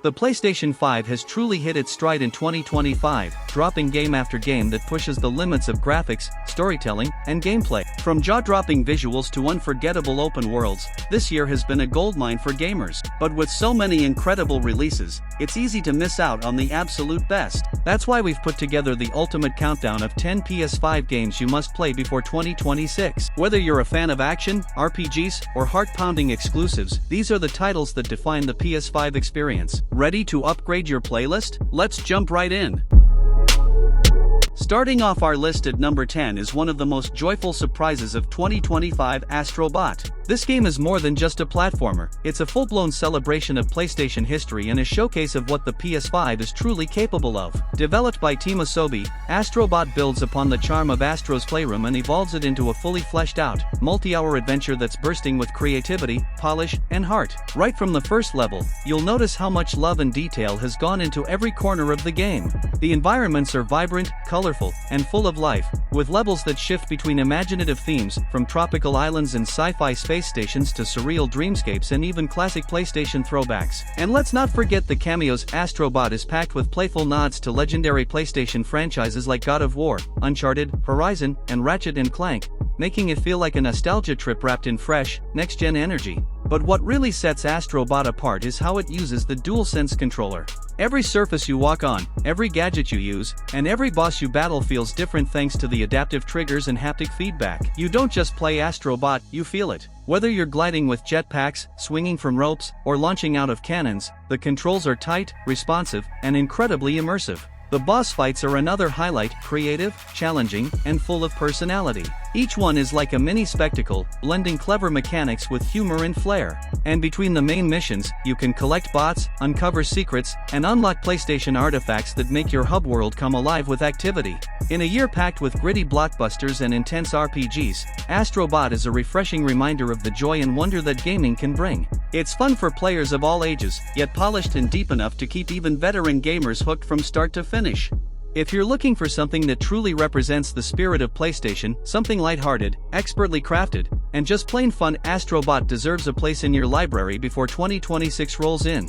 The PlayStation 5 has truly hit its stride in 2025, dropping game after game that pushes the limits of graphics, storytelling, and gameplay. From jaw-dropping visuals to unforgettable open worlds, this year has been a goldmine for gamers. But with so many incredible releases, it's easy to miss out on the absolute best. That's why we've put together the ultimate countdown of 10 PS5 games you must play before 2026. Whether you're a fan of action, RPGs, or heart-pounding exclusives, these are the titles that define the PS5 experience. Ready to upgrade your playlist? Let's jump right in. Starting off our list at number 10 is one of the most joyful surprises of 2025, Astro Bot. This game is more than just a platformer, it's a full-blown celebration of PlayStation history and a showcase of what the PS5 is truly capable of. Developed by Team Asobi, Astro Bot builds upon the charm of Astro's Playroom and evolves it into a fully fleshed-out, multi-hour adventure that's bursting with creativity, polish, and heart. Right from the first level, you'll notice how much love and detail has gone into every corner of the game. The environments are vibrant, colorful, and full of life, with levels that shift between imaginative themes, from tropical islands and sci-fi space stations to surreal dreamscapes and even classic PlayStation throwbacks. And let's not forget the cameos. Astro Bot is packed with playful nods to legendary PlayStation franchises like God of War, Uncharted, Horizon, and Ratchet & Clank, making it feel like a nostalgia trip wrapped in fresh, next-gen energy. But what really sets Astro Bot apart is how it uses the DualSense controller. Every surface you walk on, every gadget you use, and every boss you battle feels different thanks to the adaptive triggers and haptic feedback. You don't just play Astro Bot, you feel it. Whether you're gliding with jetpacks, swinging from ropes, or launching out of cannons, the controls are tight, responsive, and incredibly immersive. The boss fights are another highlight, creative, challenging, and full of personality. Each one is like a mini spectacle, blending clever mechanics with humor and flair. And between the main missions, you can collect bots, uncover secrets, and unlock PlayStation artifacts that make your hub world come alive with activity. In a year packed with gritty blockbusters and intense RPGs, Astro Bot is a refreshing reminder of the joy and wonder that gaming can bring. It's fun for players of all ages, yet polished and deep enough to keep even veteran gamers hooked from start to finish. If you're looking for something that truly represents the spirit of PlayStation, something lighthearted, expertly crafted, and just plain fun, Astro Bot deserves a place in your library before 2026 rolls in.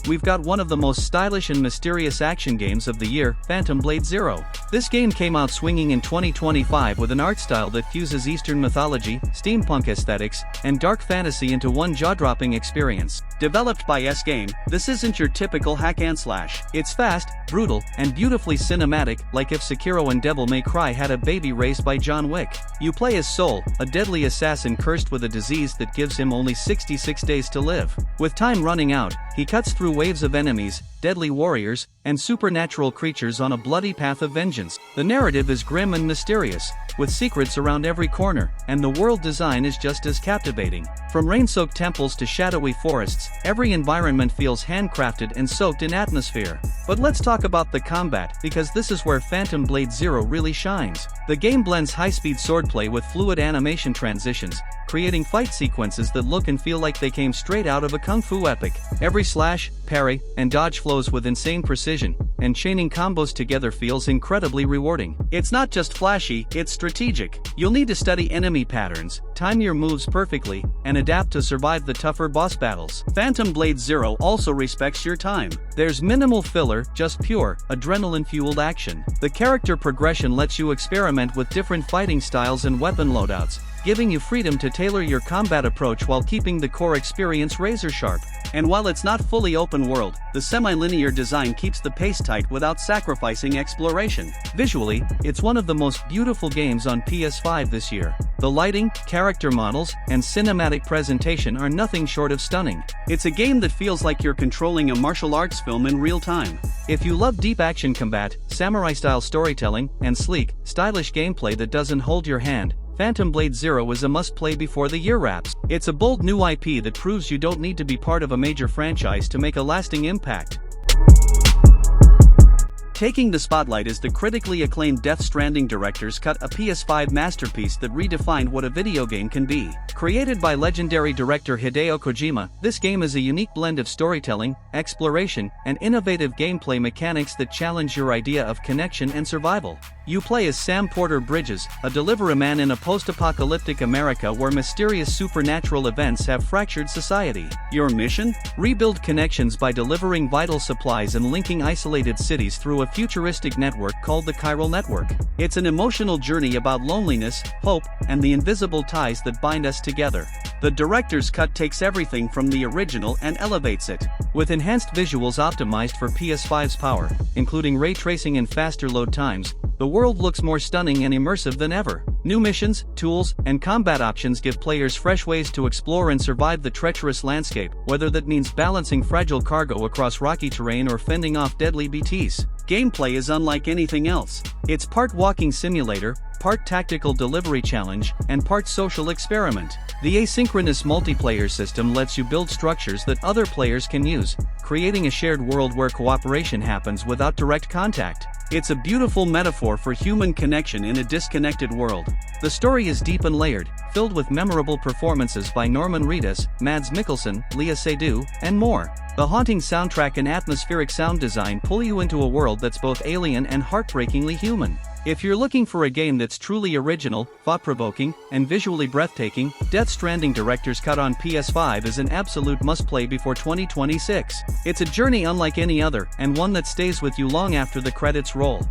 We've got one of the most stylish and mysterious action games of the year, Phantom Blade Zero. This game came out swinging in 2025 with an art style that fuses Eastern mythology, steampunk aesthetics, and dark fantasy into one jaw-dropping experience. Developed by S-Game, this isn't your typical hack and slash. It's fast, brutal, and beautifully cinematic, like if Sekiro and Devil May Cry had a baby raised by John Wick. You play as Soul, a deadly assassin cursed with a disease that gives him only 66 days to live. With time running out, he cuts through waves of enemies, deadly warriors, and supernatural creatures on a bloody path of vengeance. The narrative is grim and mysterious, with secrets around every corner, and the world design is just as captivating. From rain-soaked temples to shadowy forests, every environment feels handcrafted and soaked in atmosphere. But let's talk about the combat, because this is where Phantom Blade Zero really shines. The game blends high-speed swordplay with fluid animation transitions, creating fight sequences that look and feel like they came straight out of a kung fu epic. Every slash, parry, and dodge flows with insane precision, and chaining combos together feels incredibly rewarding. It's not just flashy, it's strategic. You'll need to study enemy patterns, time your moves perfectly, and adapt to survive the tougher boss battles. Phantom Blade Zero also respects your time. There's minimal filler, just pure, adrenaline-fueled action. The character progression lets you experiment with different fighting styles and weapon loadouts, giving you freedom to tailor your combat approach while keeping the core experience razor-sharp. And while it's not fully open world, the semi-linear design keeps the pace tight without sacrificing exploration. Visually, it's one of the most beautiful games on PS5 this year. The lighting, character models, and cinematic presentation are nothing short of stunning. It's a game that feels like you're controlling a martial arts film in real time. If you love deep action combat, samurai-style storytelling, and sleek, stylish gameplay that doesn't hold your hand, Phantom Blade Zero is a must-play before the year wraps. It's a bold new IP that proves you don't need to be part of a major franchise to make a lasting impact. Taking the spotlight is the critically acclaimed Death Stranding director's cut, a PS5 masterpiece that redefined what a video game can be. Created by legendary director Hideo Kojima, this game is a unique blend of storytelling, exploration, and innovative gameplay mechanics that challenge your idea of connection and survival. You play as Sam Porter Bridges, a delivery man in a post-apocalyptic America where mysterious supernatural events have fractured society. Your mission? Rebuild connections by delivering vital supplies and linking isolated cities through a futuristic network called the Chiral Network. It's an emotional journey about loneliness, hope, and the invisible ties that bind us together. The director's cut takes everything from the original and elevates it. With enhanced visuals optimized for PS5's power, including ray tracing and faster load times, the world looks more stunning and immersive than ever. New missions, tools, and combat options give players fresh ways to explore and survive the treacherous landscape, whether that means balancing fragile cargo across rocky terrain or fending off deadly BTs. Gameplay is unlike anything else. It's part walking simulator, part tactical delivery challenge, and part social experiment. The asynchronous multiplayer system lets you build structures that other players can use, creating a shared world where cooperation happens without direct contact. It's a beautiful metaphor for human connection in a disconnected world. The story is deep and layered, filled with memorable performances by Norman Reedus, Mads Mikkelsen, Lea Seydoux, and more. The haunting soundtrack and atmospheric sound design pull you into a world that's both alien and heartbreakingly human. If you're looking for a game that's truly original, thought-provoking, and visually breathtaking, Death Stranding Director's Cut on PS5 is an absolute must-play before 2026. It's a journey unlike any other, and one that stays with you long after the credits roll.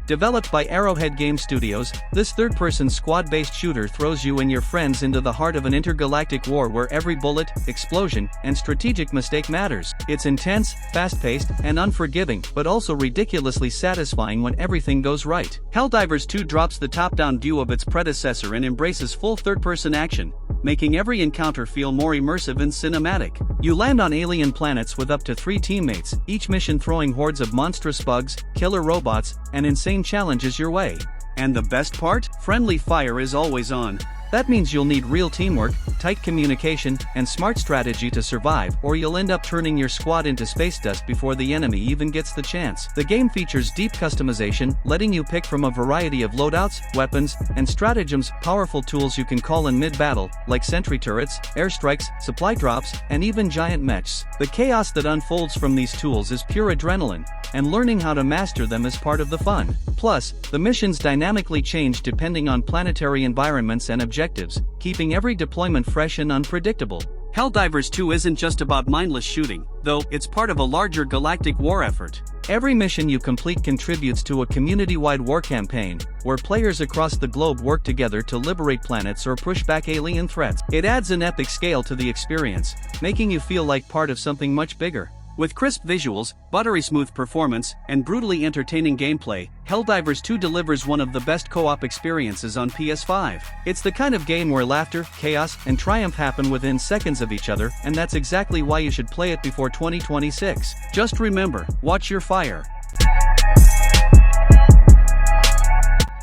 Developed by Arrowhead Game Studios, this third-person squad-based shooter throws you and your friends into the heart of an intergalactic war where every bullet, explosion, and strategic mistake matters. It's intense, fast-paced, and unforgiving, but also ridiculously satisfying when everything goes right. Helldivers 2 drops the top-down view of its predecessor and embraces full third-person action, making every encounter feel more immersive and cinematic. You land on alien planets with up to 3 teammates, each mission throwing hordes of monstrous bugs, killer robots, and insane challenges your way. And the best part? Friendly fire is always on. That means you'll need real teamwork, tight communication, and smart strategy to survive, or you'll end up turning your squad into space dust before the enemy even gets the chance. The game features deep customization, letting you pick from a variety of loadouts, weapons, and stratagems, powerful tools you can call in mid-battle, like sentry turrets, airstrikes, supply drops, and even giant mechs. The chaos that unfolds from these tools is pure adrenaline, and learning how to master them is part of the fun. Plus, the missions dynamically change depending on planetary environments and objectives, keeping every deployment fresh and unpredictable. Helldivers 2 isn't just about mindless shooting, though it's part of a larger galactic war effort. Every mission you complete contributes to a community-wide war campaign, where players across the globe work together to liberate planets or push back alien threats. It adds an epic scale to the experience, making you feel like part of something much bigger. With crisp visuals, buttery smooth performance, and brutally entertaining gameplay, Helldivers 2 delivers one of the best co-op experiences on PS5. It's the kind of game where laughter, chaos, and triumph happen within seconds of each other, and that's exactly why you should play it before 2026. Just remember, watch your fire.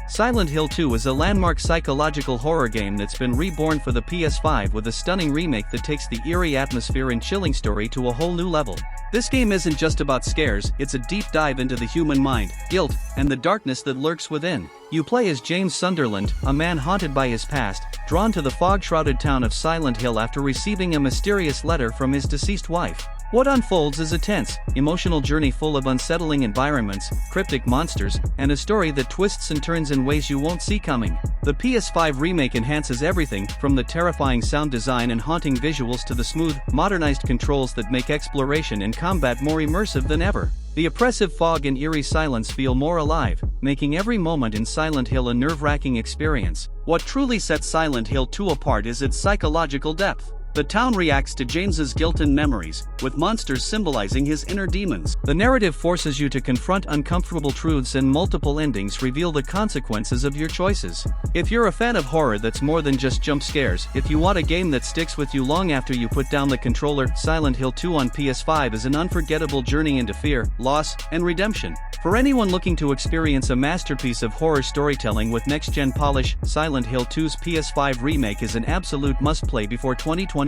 Silent Hill 2 is a landmark psychological horror game that's been reborn for the PS5 with a stunning remake that takes the eerie atmosphere and chilling story to a whole new level. This game isn't just about scares, it's a deep dive into the human mind, guilt, and the darkness that lurks within. You play as James Sunderland, a man haunted by his past, drawn to the fog-shrouded town of Silent Hill after receiving a mysterious letter from his deceased wife. What unfolds is a tense, emotional journey full of unsettling environments, cryptic monsters, and a story that twists and turns in ways you won't see coming. The PS5 remake enhances everything, from the terrifying sound design and haunting visuals to the smooth, modernized controls that make exploration and combat more immersive than ever. The oppressive fog and eerie silence feel more alive, making every moment in Silent Hill a nerve-wracking experience. What truly sets Silent Hill 2 apart is its psychological depth. The town reacts to James's guilt and memories, with monsters symbolizing his inner demons. The narrative forces you to confront uncomfortable truths, and multiple endings reveal the consequences of your choices. If you're a fan of horror that's more than just jump scares, if you want a game that sticks with you long after you put down the controller, Silent Hill 2 on PS5 is an unforgettable journey into fear, loss, and redemption. For anyone looking to experience a masterpiece of horror storytelling with next-gen polish, Silent Hill 2's PS5 remake is an absolute must-play before 2026.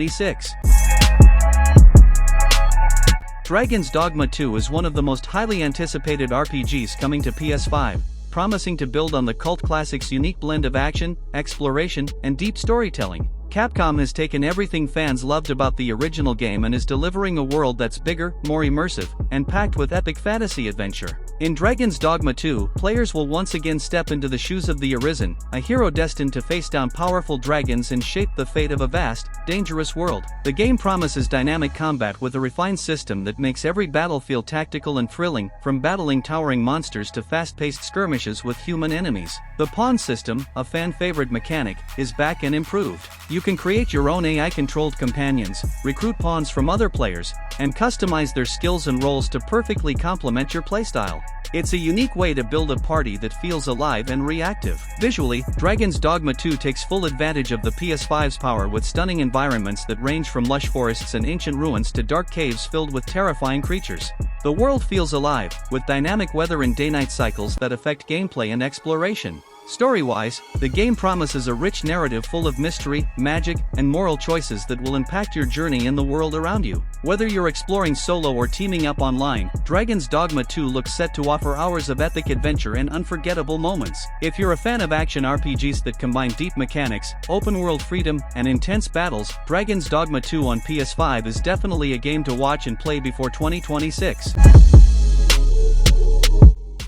Dragon's Dogma 2 is one of the most highly anticipated RPGs coming to PS5, promising to build on the cult classic's unique blend of action, exploration, and deep storytelling. Capcom has taken everything fans loved about the original game and is delivering a world that's bigger, more immersive, and packed with epic fantasy adventure. In Dragon's Dogma 2, players will once again step into the shoes of the Arisen, a hero destined to face down powerful dragons and shape the fate of a vast, dangerous world. The game promises dynamic combat with a refined system that makes every battle feel tactical and thrilling, from battling towering monsters to fast-paced skirmishes with human enemies. The pawn system, a fan-favorite mechanic, is back and improved. You can create your own AI-controlled companions, recruit pawns from other players, and customize their skills and roles to perfectly complement your playstyle. It's a unique way to build a party that feels alive and reactive. Visually, Dragon's Dogma 2 takes full advantage of the PS5's power with stunning environments that range from lush forests and ancient ruins to dark caves filled with terrifying creatures. The world feels alive, with dynamic weather and day-night cycles that affect gameplay and exploration. Story-wise, the game promises a rich narrative full of mystery, magic, and moral choices that will impact your journey in the world around you. Whether you're exploring solo or teaming up online, Dragon's Dogma 2 looks set to offer hours of epic adventure and unforgettable moments. If you're a fan of action RPGs that combine deep mechanics, open-world freedom, and intense battles, Dragon's Dogma 2 on PS5 is definitely a game to watch and play before 2026.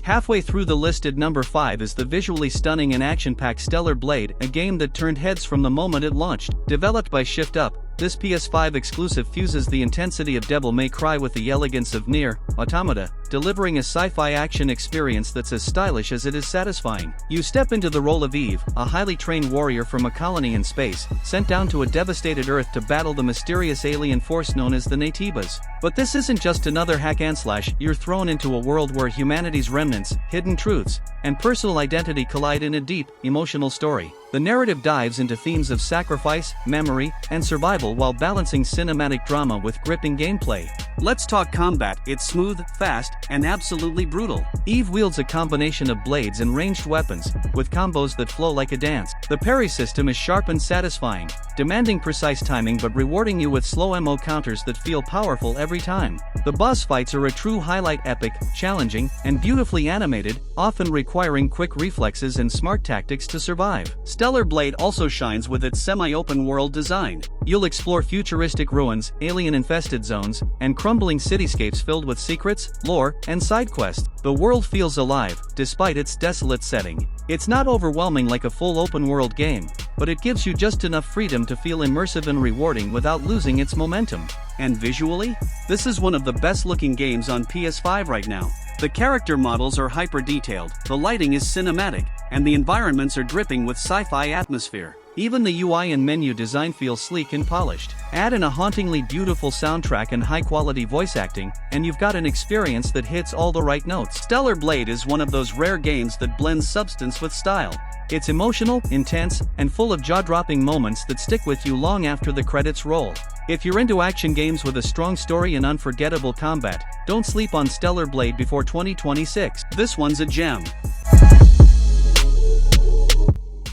Halfway through the list at number 5 is the visually stunning and action-packed Stellar Blade, a game that turned heads from the moment it launched. Developed by Shift Up, this PS5 exclusive fuses the intensity of Devil May Cry with the elegance of Nier Automata, delivering a sci-fi action experience that's as stylish as it is satisfying. You step into the role of Eve, a highly trained warrior from a colony in space, sent down to a devastated Earth to battle the mysterious alien force known as the Natibas. But this isn't just another hack-and-slash, you're thrown into a world where humanity's remnants, hidden truths, and personal identity collide in a deep, emotional story. The narrative dives into themes of sacrifice, memory, and survival while balancing cinematic drama with gripping gameplay. Let's talk combat. It's smooth, fast, and absolutely brutal. Eve wields a combination of blades and ranged weapons, with combos that flow like a dance. The parry system is sharp and satisfying, demanding precise timing but rewarding you with slow MO counters that feel powerful every time. The boss fights are a true highlight, epic, challenging, and beautifully animated, often requiring quick reflexes and smart tactics to survive. Stellar Blade also shines with its semi-open world design. You'll explore futuristic ruins, alien-infested zones, and crumbling cityscapes filled with secrets, lore, and side quests. The world feels alive, despite its desolate setting. It's not overwhelming like a full open-world game, but it gives you just enough freedom to feel immersive and rewarding without losing its momentum. And visually? This is one of the best-looking games on PS5 right now. The character models are hyper-detailed, the lighting is cinematic, and the environments are dripping with sci-fi atmosphere. Even the UI and menu design feel sleek and polished. Add in a hauntingly beautiful soundtrack and high-quality voice acting, and you've got an experience that hits all the right notes. Stellar Blade is one of those rare games that blends substance with style. It's emotional, intense, and full of jaw-dropping moments that stick with you long after the credits roll. If you're into action games with a strong story and unforgettable combat, don't sleep on Stellar Blade before 2026. This one's a gem.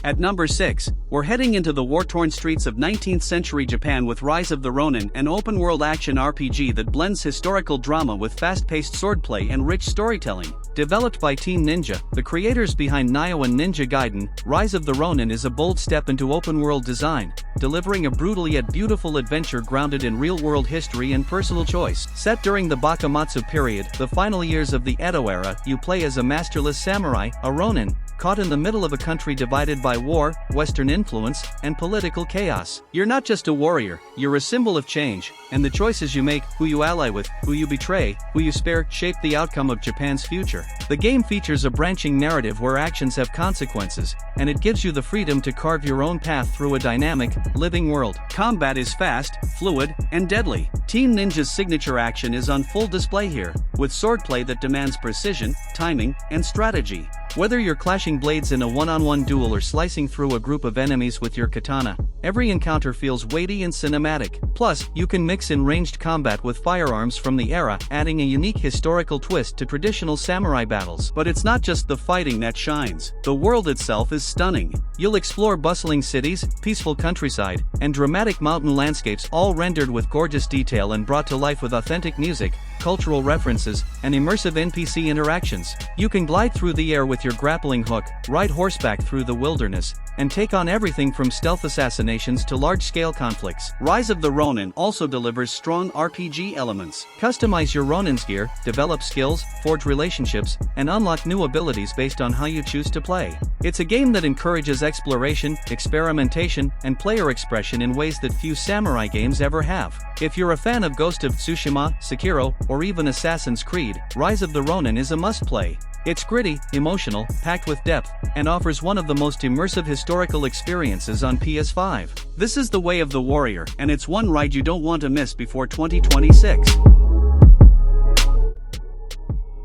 At number 6, we're heading into the war-torn streets of 19th century Japan with Rise of the Ronin, an open-world action RPG that blends historical drama with fast-paced swordplay and rich storytelling. Developed by Team Ninja, the creators behind Nioh and Ninja Gaiden, Rise of the Ronin is a bold step into open-world design, delivering a brutal yet beautiful adventure grounded in real-world history and personal choice. Set during the Bakumatsu period, the final years of the Edo era, you play as a masterless samurai, a Ronin, caught in the middle of a country divided by war, Western influence, and political chaos. You're not just a warrior, you're a symbol of change, and the choices you make, who you ally with, who you betray, who you spare, shape the outcome of Japan's future. The game features a branching narrative where actions have consequences, and it gives you the freedom to carve your own path through a dynamic, living world. Combat is fast, fluid, and deadly. Team Ninja's signature action is on full display here, with swordplay that demands precision, timing, and strategy. Whether you're clashing blades in a one-on-one duel or slicing through a group of enemies with your katana, every encounter feels weighty and cinematic. Plus, you can mix in ranged combat with firearms from the era, adding a unique historical twist to traditional samurai battles. But it's not just the fighting that shines. The world itself is stunning. You'll explore bustling cities, peaceful countryside, and dramatic mountain landscapes, all rendered with gorgeous detail and brought to life with authentic music, cultural references, and immersive NPC interactions. You can glide through the air with your grappling hook, ride horseback through the wilderness, and take on everything from stealth assassinations to large-scale conflicts. Rise of the Ronin also delivers strong RPG elements. Customize your Ronin's gear, develop skills, forge relationships, and unlock new abilities based on how you choose to play. It's a game that encourages exploration, experimentation, and player expression in ways that few samurai games ever have. If you're a fan of Ghost of Tsushima, Sekiro, or even Assassin's Creed, Rise of the Ronin is a must-play. It's gritty, emotional, packed with depth, and offers one of the most immersive historical experiences on PS5. This is the way of the warrior, and it's one ride you don't want to miss before 2026.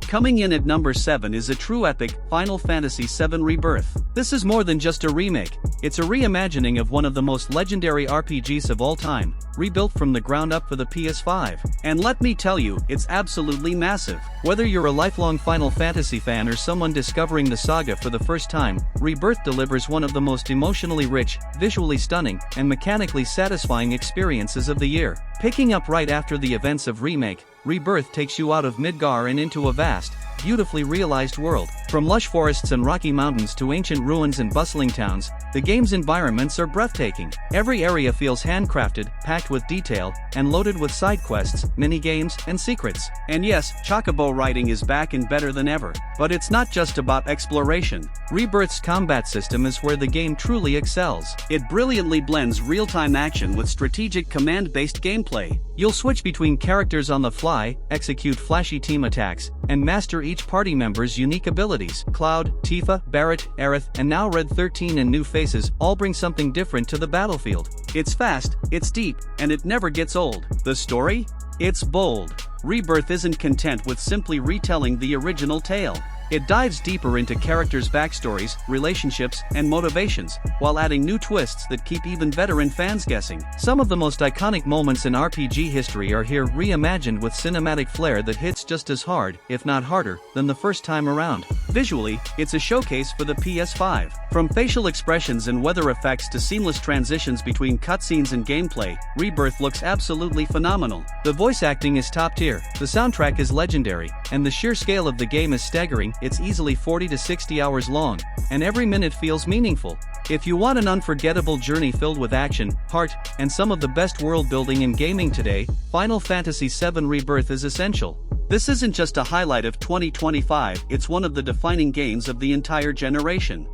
Coming in at number 7 is a true epic, Final Fantasy VII Rebirth. This is more than just a remake, it's a reimagining of one of the most legendary RPGs of all time, rebuilt from the ground up for the PS5. And let me tell you, it's absolutely massive. Whether you're a lifelong Final Fantasy fan or someone discovering the saga for the first time, Rebirth delivers one of the most emotionally rich, visually stunning, and mechanically satisfying experiences of the year. Picking up right after the events of Remake, Rebirth takes you out of Midgar and into a vast, beautifully realized world. From lush forests and rocky mountains to ancient ruins and bustling towns, the game's environments are breathtaking. Every area feels handcrafted, packed with detail, and loaded with side quests, mini-games, and secrets. And yes, chocobo riding is back and better than ever. But it's not just about exploration. Rebirth's combat system is where the game truly excels. It brilliantly blends real-time action with strategic command-based gameplay. You'll switch between characters on the fly, execute flashy team attacks, and master each party member's unique abilities. Cloud, Tifa, Barret, Aerith, and now Red 13 and new faces all bring something different to the battlefield. It's fast, it's deep, and it never gets old. The story? It's bold. Rebirth isn't content with simply retelling the original tale. It dives deeper into characters' backstories, relationships, and motivations, while adding new twists that keep even veteran fans guessing. Some of the most iconic moments in RPG history are here reimagined with cinematic flair that hits just as hard, if not harder, than the first time around. Visually, it's a showcase for the PS5. From facial expressions and weather effects to seamless transitions between cutscenes and gameplay, Rebirth looks absolutely phenomenal. The voice acting is top tier, the soundtrack is legendary, and the sheer scale of the game is staggering. It's easily 40 to 60 hours long, and every minute feels meaningful. If you want an unforgettable journey filled with action, heart, and some of the best world building in gaming today, Final Fantasy VII Rebirth is essential. This isn't just a highlight of 2025, it's one of the defining games of the entire generation.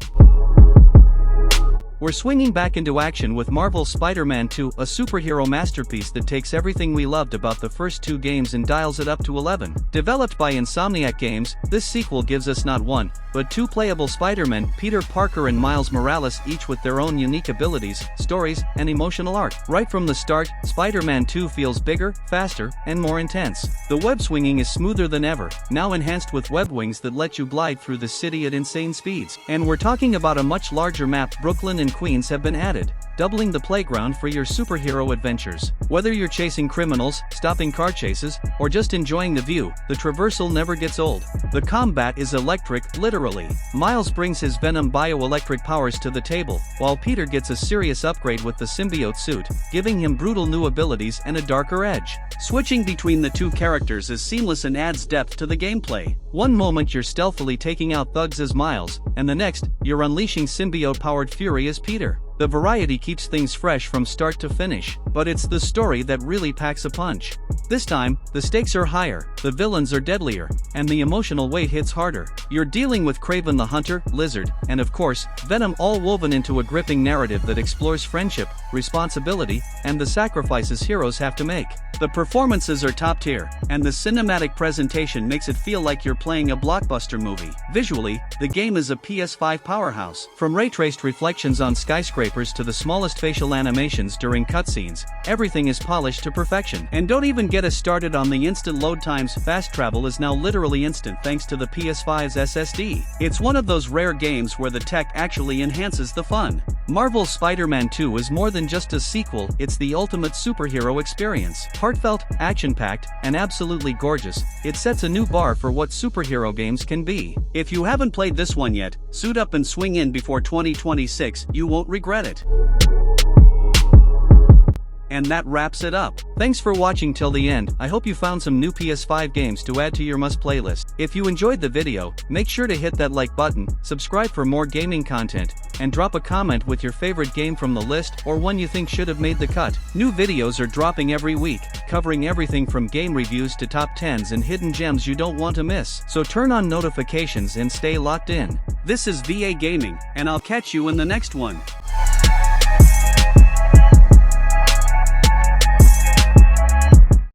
We're swinging back into action with Marvel's Spider-Man 2, a superhero masterpiece that takes everything we loved about the first two games and dials it up to 11. Developed by Insomniac Games, this sequel gives us not one, but two playable Spider-Men, Peter Parker and Miles Morales, each with their own unique abilities, stories, and emotional arc. Right from the start, Spider-Man 2 feels bigger, faster, and more intense. The web swinging is smoother than ever, now enhanced with web wings that let you glide through the city at insane speeds. And we're talking about a much larger map. Brooklyn and Queens have been added, doubling the playground for your superhero adventures. Whether you're chasing criminals, stopping car chases, or just enjoying the view, the traversal never gets old. The combat is electric, literally. Miles brings his Venom bioelectric powers to the table, while Peter gets a serious upgrade with the symbiote suit, giving him brutal new abilities and a darker edge. Switching between the two characters is seamless and adds depth to the gameplay. One moment you're stealthily taking out thugs as Miles, and the next, you're unleashing symbiote-powered fury as Peter. The variety keeps things fresh from start to finish, but it's the story that really packs a punch. This time, the stakes are higher, the villains are deadlier, and the emotional weight hits harder. You're dealing with Kraven the Hunter, Lizard, and of course, Venom, all woven into a gripping narrative that explores friendship, responsibility, and the sacrifices heroes have to make. The performances are top tier, and the cinematic presentation makes it feel like you're playing a blockbuster movie. Visually, the game is a PS5 powerhouse. From ray-traced reflections on skyscrapers to the smallest facial animations during cutscenes, everything is polished to perfection. And don't even get us started on the instant load times. Fast travel is now literally instant thanks to the PS5's SSD. It's one of those rare games where the tech actually enhances the fun. Marvel's Spider-Man 2 is more than just a sequel, it's the ultimate superhero experience. Heartfelt, action-packed, and absolutely gorgeous, it sets a new bar for what superhero games can be. If you haven't played this one yet, suit up and swing in before 2026, you won't regret it. And that wraps it up. Thanks for watching till the end. I hope you found some new PS5 games to add to your must playlist. If you enjoyed the video, make sure to hit that like button, subscribe for more gaming content, and drop a comment with your favorite game from the list or one you think should have made the cut. New videos are dropping every week, covering everything from game reviews to top 10s and hidden gems you don't want to miss. So turn on notifications and stay locked in. This is VA Gaming, and I'll catch you in the next one.